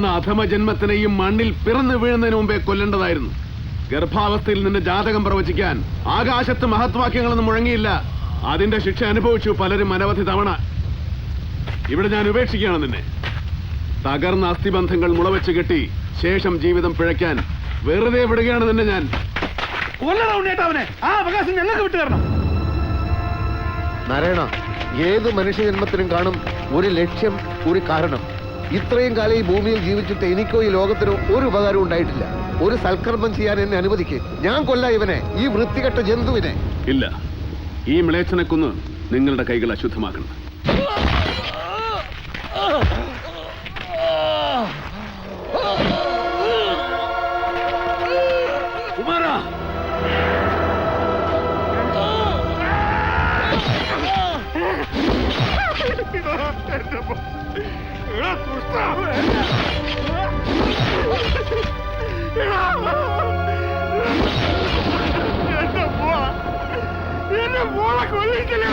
എന്ന അധമ ജന്മത്തിനെയും മണ്ണിൽ പിറന്നു വീഴുന്നതിന് മുമ്പേ കൊല്ലേണ്ടതായിരുന്നു. ഗർഭാവസ്ഥയിൽ നിന്റെ ജാതകം പ്രവചിക്കാൻ ആകാശത്ത് മഹത്വാക്യങ്ങളൊന്നും മുഴങ്ങിയില്ല. അതിന്റെ ശിക്ഷ അനുഭവിച്ചു പലരും അനവധി തവണ. ഇവിടെ ഞാൻ ഉപേക്ഷിക്കുകയാണ് നിന്നെ. തകർന്ന അസ്ഥിബന്ധങ്ങൾ മുളവെച്ച് കെട്ടി ശേഷം ജീവിതം പിഴയ്ക്കാൻ വെറുതെ വിടുകയാണ് നിന്നെ ഞാൻ. അവനെ ആ അവകാശം ഞങ്ങൾക്ക് വിട്ടുതരണം. നാരായണ, ഏത് മനുഷ്യജന്മത്തിനും കാണും ഒരു ലക്ഷ്യം, ഒരു കാരണം. ഇത്രയും കാലം ഈ ഭൂമിയിൽ ജീവിച്ചിട്ട് എനിക്കോ ഈ ലോകത്തിനോ ഒരു ഉപകാരം ഉണ്ടായിട്ടില്ല. ഒരു സൽക്കർമ്മം ചെയ്യാൻ എന്നെ അനുവദിക്ക്. ഞാൻ കൊല്ല ഇവനെ, ഈ വൃത്തികെട്ട ജന്തുവിനെ. ഇല്ല, ഈ മിളേച്ചനെ കൊന്ന് നിങ്ങളുടെ കൈകൾ അശുദ്ധമാക്കണം. കുമാരാ, എന്നെ മോളെ കൊല്ലിട്ടില്ല.